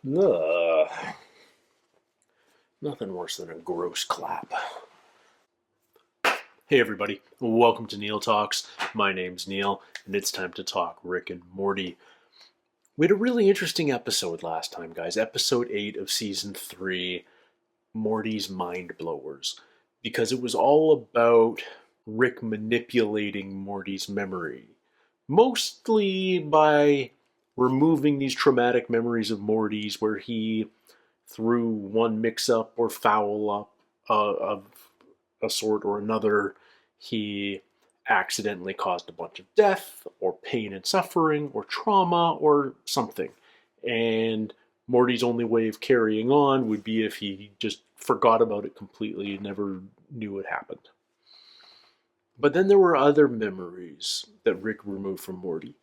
Ugh. Nothing worse than a gross clap. Hey everybody, welcome to Neil Talks. My name's Neil, and it's time to talk Rick and Morty. We had a really interesting episode last time, guys. Episode 8 of Season 3, Morty's Mind Blowers. Because it was all about Rick manipulating Morty's memory. Mostly by removing these traumatic memories of Morty's where he, through one mix-up or foul-up of a sort or another, he accidentally caused a bunch of death or pain and suffering or trauma or something. And Morty's only way of carrying on would be if he just forgot about it completely and never knew it happened. But then there were other memories that Rick removed from Morty.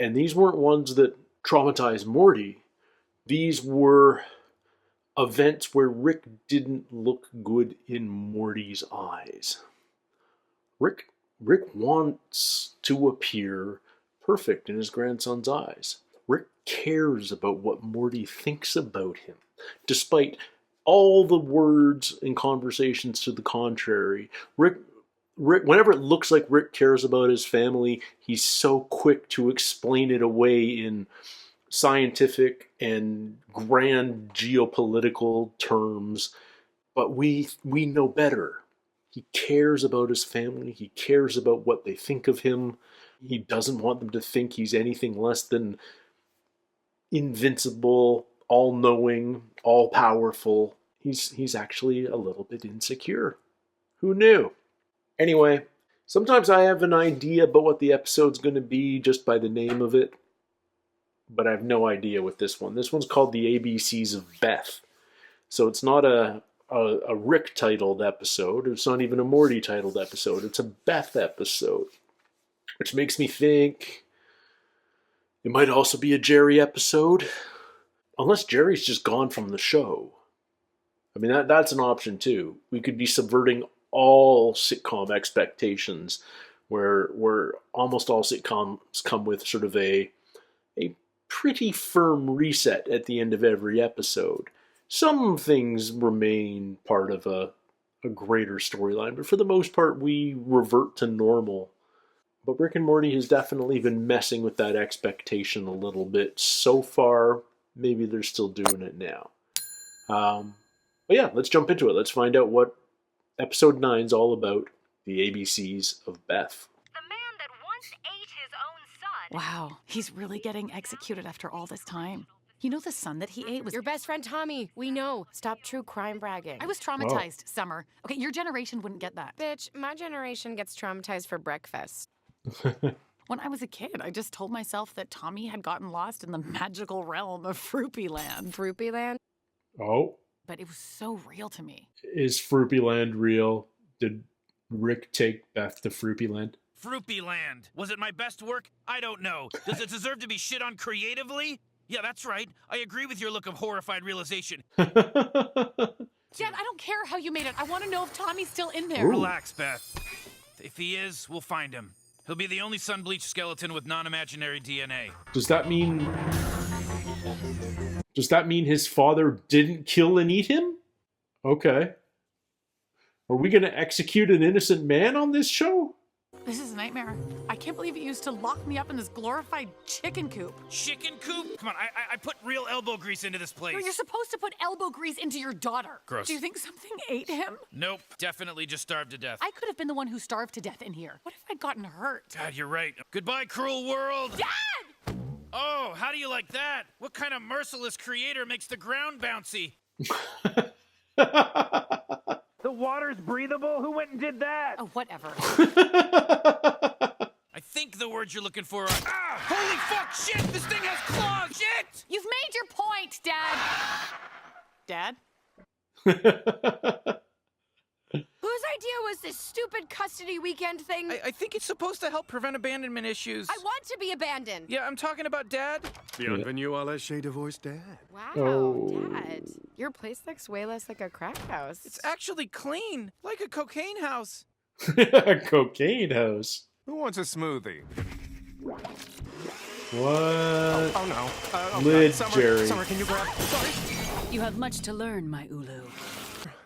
And these weren't ones that traumatized Morty. These were events where Rick didn't look good in Morty's eyes. Rick wants to appear perfect in his grandson's eyes. Rick cares about what Morty thinks about him, despite all the words and conversations to the contrary. Rick, whenever it looks like Rick cares about his family, he's so quick to explain it away in scientific and grand geopolitical terms. But we know better. He cares about his family. He cares about what they think of him. He doesn't want them to think he's anything less than invincible, all-knowing, all-powerful. He's actually a little bit insecure. Who knew? Anyway, sometimes I have an idea about what the episode's going to be just by the name of it, but I have no idea with this one. This one's called the ABC's of Beth. So it's not a Rick-titled episode. It's not even a Morty-titled episode. It's a Beth episode, which makes me think it might also be a Jerry episode, unless Jerry's just gone from the show. I mean, that's an option too. We could be subverting all sitcom expectations, where almost all sitcoms come with sort of a pretty firm reset at the end of every episode. Some things remain part of a greater storyline, but for the most part, we revert to normal. But Rick and Morty has definitely been messing with that expectation a little bit so far. Maybe they're still doing it now. But yeah, let's jump into it. Let's find out what episode 9 is all about. The ABCs of Beth. The man that once ate his own son. Wow, he's really getting executed after all this time. You know the son that he ate was... Your best friend Tommy. We know. Stop true crime bragging. I was traumatized, Summer. Okay, your generation wouldn't get that. Bitch, my generation gets traumatized for breakfast. When I was a kid, I just told myself that Tommy had gotten lost in the magical realm of Froopyland. Froopyland? Oh. But it was so real to me. Is Froopyland real? Did Rick take Beth to Froopyland? Froopyland. Was it my best work? I don't know. Does it deserve to be shit on creatively? Yeah, that's right. I agree with your look of horrified realization. Dad, I don't care how you made it. I want to know if Tommy's still in there. Ooh. Relax, Beth. If he is, we'll find him. He'll be the only sun-bleached skeleton with non-imaginary DNA. Does that mean his father didn't kill and eat him? Okay. Are we going to execute an innocent man on this show? This is a nightmare. I can't believe you used to lock me up in this glorified chicken coop. Chicken coop? Come on, I put real elbow grease into this place. No, you're supposed to put elbow grease into your daughter. Gross. Do you think something ate him? Nope, definitely just starved to death. I could have been the one who starved to death in here. What if I'd gotten hurt? God, you're right. Goodbye, cruel world. Dad! Oh, how do you like that? What kind of merciless creator makes the ground bouncy? The water's breathable? Who went and did that? Oh, whatever. I think the words you're looking for are... Ah! Holy fuck! Shit! This thing has claws! Shit! You've made your point, Dad. Dad? Whose idea was this stupid custody weekend thing? I think it's supposed to help prevent abandonment issues. I want to be abandoned. Yeah, I'm talking about Dad. Bienvenue à la chez divorce, Dad. Wow, Oh. Dad. Your place looks way less like a crack house. It's actually clean, like a cocaine house. A cocaine house. Who wants a smoothie? What? Oh no. Lid Summer, Jerry. Summer, can you grab? Sorry. You have much to learn, my Ulu.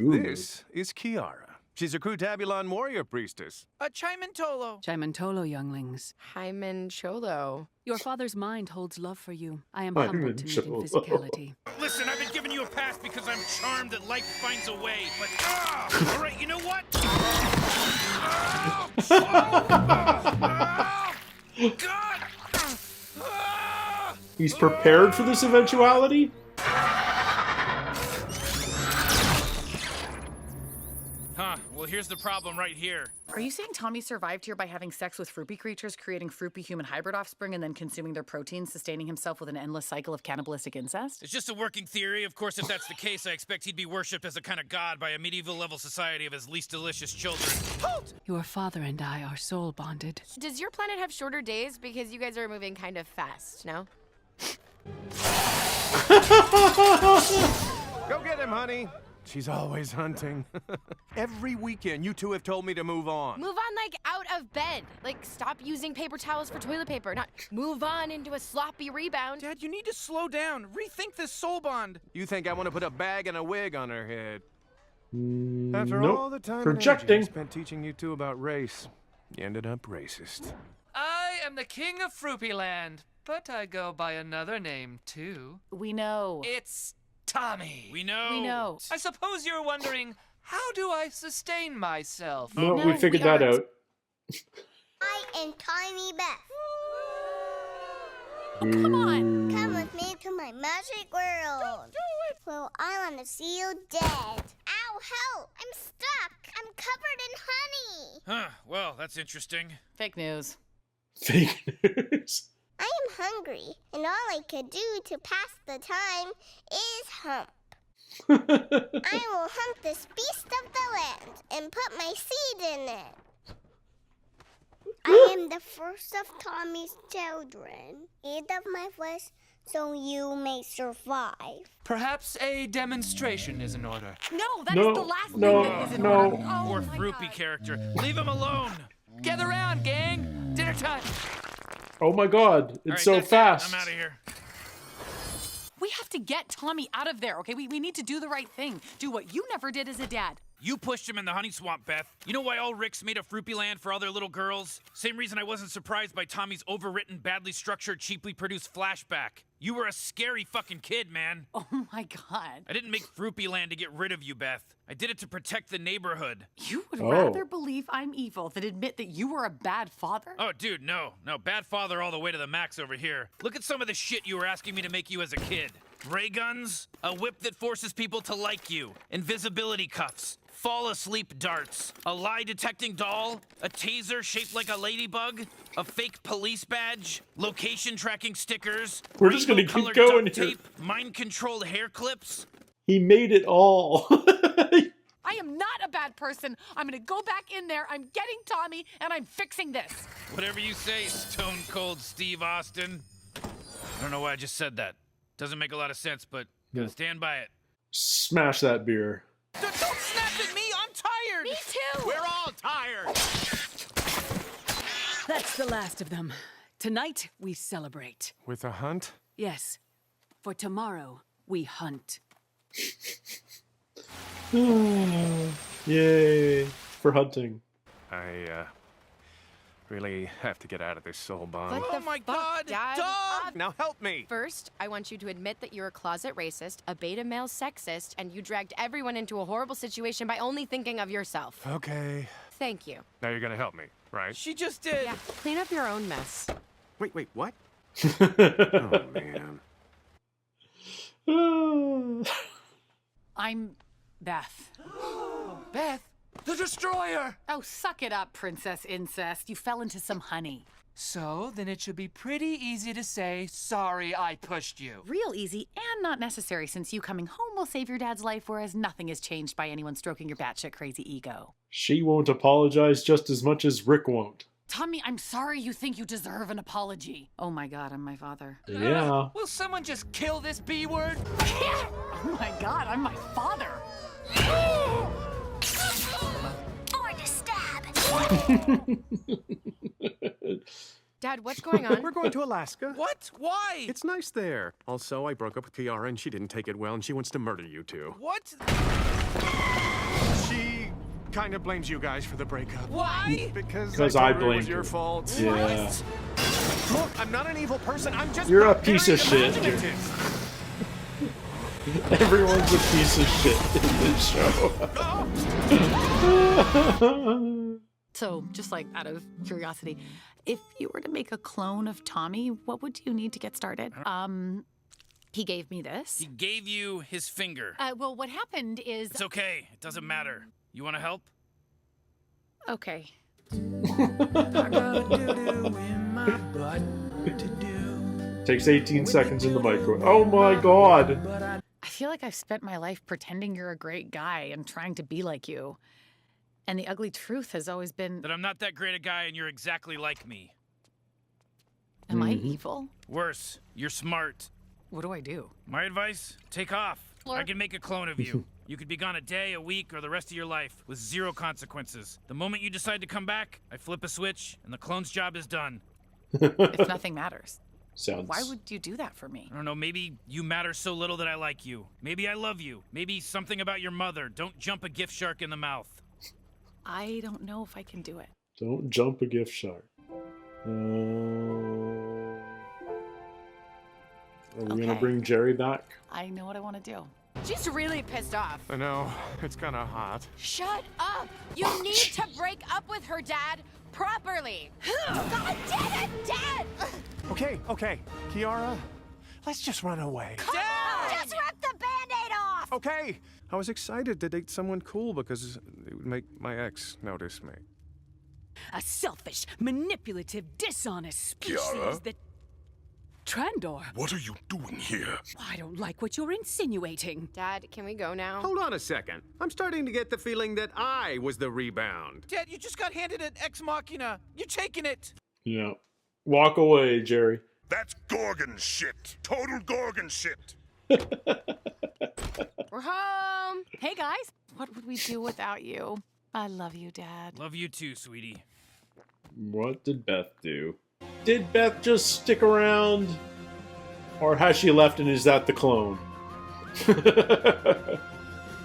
Ooh. This is Kiara. She's a Krutabulon warrior priestess. A Chimantolo. Chimantolo, younglings. Hyman Cholo. Your father's mind holds love for you. I am Hyman humbled to meet in Cholo. physicality. Listen, I've been giving you a pass because I'm charmed that life finds a way. But, all right, you know what? God! He's prepared for this eventuality? Huh, well, here's the problem right here. Are you saying Tommy survived here by having sex with Froopy creatures, creating Froopy human hybrid offspring, and then consuming their proteins, sustaining himself with an endless cycle of cannibalistic incest? It's just a working theory. Of course, if that's the case, I expect he'd be worshipped as a kind of god by a medieval-level society of his least delicious children. Halt! Your father and I are soul bonded. Does your planet have shorter days? Because you guys are moving kind of fast, no? Go get him, honey. She's always hunting. Every weekend, you two have told me to move on. Move on, like, out of bed. Like, stop using paper towels for toilet paper. Not move on into a sloppy rebound. Dad, you need to slow down. Rethink this soul bond. You think I want to put a bag and a wig on her head? After Nope. all the time Projecting. and energy I spent teaching you two about race, you ended up racist. I am the king of Froopyland, but I go by another name, too. We know. It's Tommy. We know. We know. I suppose you're wondering, how do I sustain myself? No, No, we figured we that aren't. out. I am Tommy Beth. Come on. Come with me to my magic world. Do it. Well, I want to see you dead. Ow, help! I'm stuck. I'm covered in honey. Huh, well, that's interesting. Fake news. Fake news. I am hungry, and all I could do to pass the time is hump. I will hunt this beast of the land and put my seed in it. I am the first of Tommy's children. Eat of my flesh so you may survive. Perhaps a demonstration is in order. No, that is No, the last no, thing that is in no. order. Oh Poor my Froopy God. character. Leave him alone. Gather round, gang. Dinner time. Oh my god, All it's right, so that's it. fast. I'm out of here. We have to get Tommy out of there, okay? We need to do the right thing. Do what you never did as a dad. You pushed him in the honey swamp, Beth. You know why all Ricks made a Froopyland for all their little girls? Same reason I wasn't surprised by Tommy's overwritten, badly structured, cheaply produced flashback. You were a scary fucking kid, man. Oh my God. I didn't make Froopyland to get rid of you, Beth. I did it to protect the neighborhood. You would Oh. rather believe I'm evil than admit that you were a bad father? Oh, dude, no. No, bad father all the way to the max over here. Look at some of the shit you were asking me to make you as a kid. Ray guns, a whip that forces people to like you, invisibility cuffs, fall asleep darts, a lie detecting doll, a taser shaped like a ladybug, a fake police badge, location tracking stickers, We're just gonna keep rainbow-colored going duct here. tape, mind controlled hair clips. He made it all. I am not a bad person. I'm gonna go back in there. I'm getting Tommy, and I'm fixing this. Whatever you say, Stone Cold Steve Austin. I don't know why I just said that. Doesn't make a lot of sense, but gotta stand by it. Smash that beer. Don't snap at me. I'm tired. Me too. We're all tired. That's the last of them. Tonight, we celebrate. With a hunt? Yes, for tomorrow, we hunt. Yay for hunting. I really have to get out of this soul bond. What Oh the my fuck, God, Dad? dog! Now help me. First, I want you to admit that you're a closet racist, a beta male sexist, and you dragged everyone into a horrible situation by only thinking of yourself. Okay. Thank you. Now you're gonna help me, right? She just did. Yeah, clean up your own mess. Wait, what? Oh man. I'm Beth. Beth, the destroyer. Oh, suck it up, Princess Incest. You fell into some honey. So, then it should be pretty easy to say, sorry I pushed you. Real easy and not necessary, since you coming home will save your dad's life, whereas nothing is changed by anyone stroking your batshit crazy ego. She won't apologize just as much as Rick won't. Tommy, I'm sorry you think you deserve an apology. Oh my God, I'm my father. Yeah. Will someone just kill this B word? Oh my God, I'm my father. Or to stab. Dad, what's going on? We're going to Alaska. What? Why? It's nice there. Also, I broke up with Kiara and she didn't take it well and she wants to murder you two. What? She kind of blames you guys for the breakup. Why? Because I told her it blamed was your her. fault. Yeah. Look, I'm not an evil person. I'm just You're a not piece very of shit, imaginative. Everyone's a piece of shit in this show. So, just like out of curiosity, if you were to make a clone of Tommy, what would you need to get started? He gave me this. He gave you his finger. Well, what happened is... It's okay. It doesn't matter. You want to help? Okay. Takes 18 seconds in the microwave. Oh my god. I feel like I've spent my life pretending you're a great guy and trying to be like you. And the ugly truth has always been... That I'm not that great a guy and you're exactly like me. Am I evil? Worse, you're smart. What do I do? My advice? Take off. Lord. I can make a clone of you. You could be gone a day, a week, or the rest of your life with 0 consequences. The moment you decide to come back, I flip a switch and the clone's job is done. If nothing matters. Sounds... Why would you do that for me? I don't know, maybe you matter so little that I like you. Maybe I love you. Maybe something about your mother. Don't jump a gift shark in the mouth. I don't know if I can do it. Don't jump a gift shark. Are we gonna bring Jerry back? I know what I want to do. She's really pissed off. I know. It's kind of hot. Shut up! You need to break up with her, Dad, properly. God damn it, Dad! Okay. Kiara, let's just run away. Just rip the Band-Aid off! Okay. I was excited to date someone cool because it would make my ex notice me. A selfish, manipulative, dishonest species Kiara? that... Trandor, What are you doing here? I don't like what you're insinuating. Dad, can we go now? Hold on a second. I'm starting to get the feeling that I was the rebound. Dad, you just got handed an Ex Machina. You're taking it. Yeah. Walk away, Jerry. That's Gorgon shit. Total Gorgon shit. We're home. Hey, guys. What would we do without you? I love you, Dad. Love you too, sweetie. What did Beth do? Did Beth just stick around? Or has she left and is that the clone?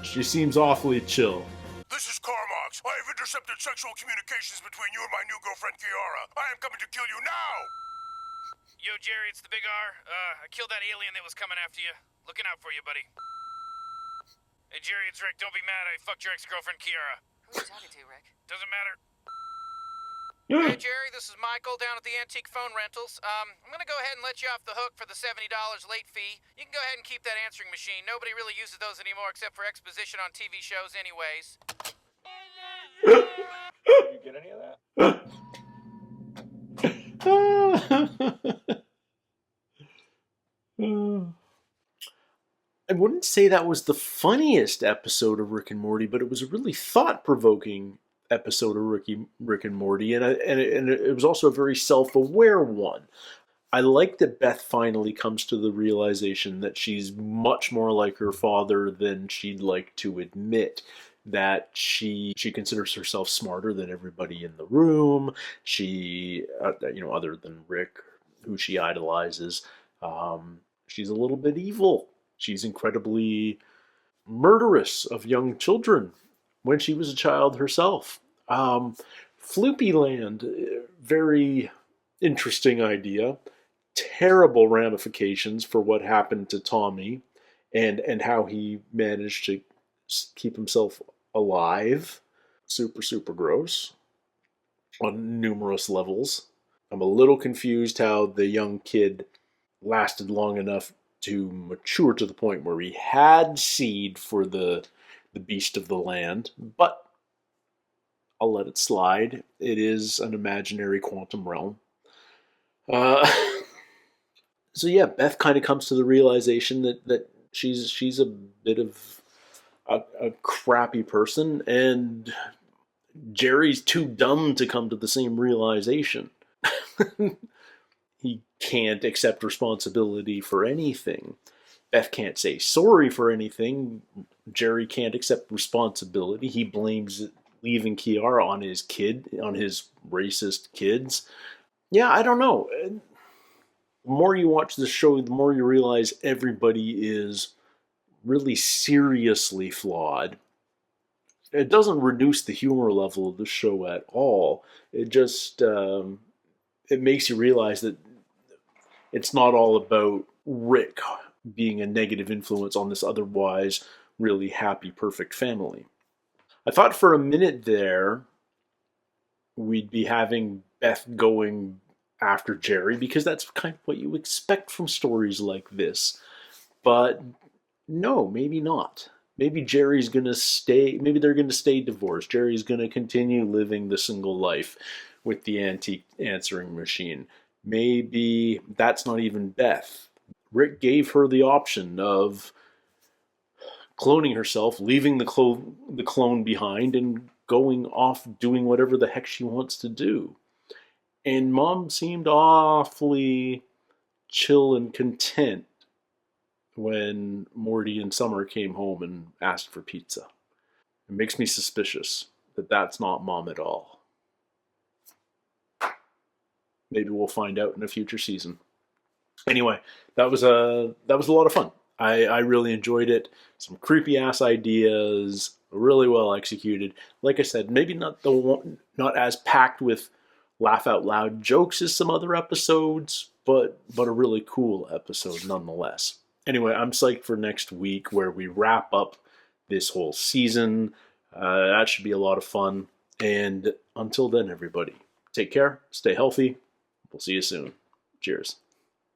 She seems awfully chill. This is Carmox. I have intercepted sexual communications between you and my new girlfriend, Kiara. I am coming to kill you now! Yo, Jerry, it's the Big R. I killed that alien that was coming after you. Looking out for you, buddy. Hey, Jerry, it's Rick. Don't be mad. I fucked your ex-girlfriend, Kiara. Who are you talking to, Rick? Doesn't matter. Hey, Jerry, this is Michael down at the Antique Phone Rentals. I'm gonna go ahead and let you off the hook for the $70 late fee. You can go ahead and keep that answering machine. Nobody really uses those anymore except for exposition on TV shows anyways. Did you get any of that? I wouldn't say that was the funniest episode of Rick and Morty, but it was a really thought-provoking episode of Rick and Morty, and it was also a very self-aware one. I like that Beth finally comes to the realization that she's much more like her father than she'd like to admit. That she considers herself smarter than everybody in the room. She, other than Rick, who she idolizes, she's a little bit evil. She's incredibly murderous of young children when she was a child herself. Floopyland, very interesting idea. Terrible ramifications for what happened to Tommy and how he managed to keep himself alive. Super, super gross on numerous levels. I'm a little confused how the young kid lasted long enough to mature to the point where he had seed for the beast of the land, but I'll let it slide. It is an imaginary quantum realm. So yeah, Beth kind of comes to the realization that she's a bit of a crappy person, and Jerry's too dumb to come to the same realization. He can't accept responsibility for anything. Beth can't say sorry for anything. Jerry can't accept responsibility. He blames leaving Kiara on his racist kids. Yeah, I don't know. The more you watch the show, the more you realize everybody is really seriously flawed. It doesn't reduce the humor level of the show at all. It just it makes you realize that it's not all about Rick being a negative influence on this otherwise really happy, perfect family. I thought for a minute there we'd be having Beth going after Jerry because that's kind of what you expect from stories like this. But no, maybe not. Maybe Jerry's gonna stay, maybe they're gonna stay divorced. Jerry's gonna continue living the single life with the antique answering machine. Maybe that's not even Beth. Rick gave her the option of cloning herself, leaving the clone behind, and going off doing whatever the heck she wants to do. And Mom seemed awfully chill and content when Morty and Summer came home and asked for pizza. It makes me suspicious that that's not Mom at all. Maybe we'll find out in a future season. Anyway, that was a lot of fun. I really enjoyed it. Some creepy ass ideas, really well executed. Like I said, maybe not as packed with laugh out loud jokes as some other episodes, but a really cool episode nonetheless. Anyway, I'm psyched for next week where we wrap up this whole season. That should be a lot of fun. And until then, everybody, take care, stay healthy. We'll see you soon. Cheers.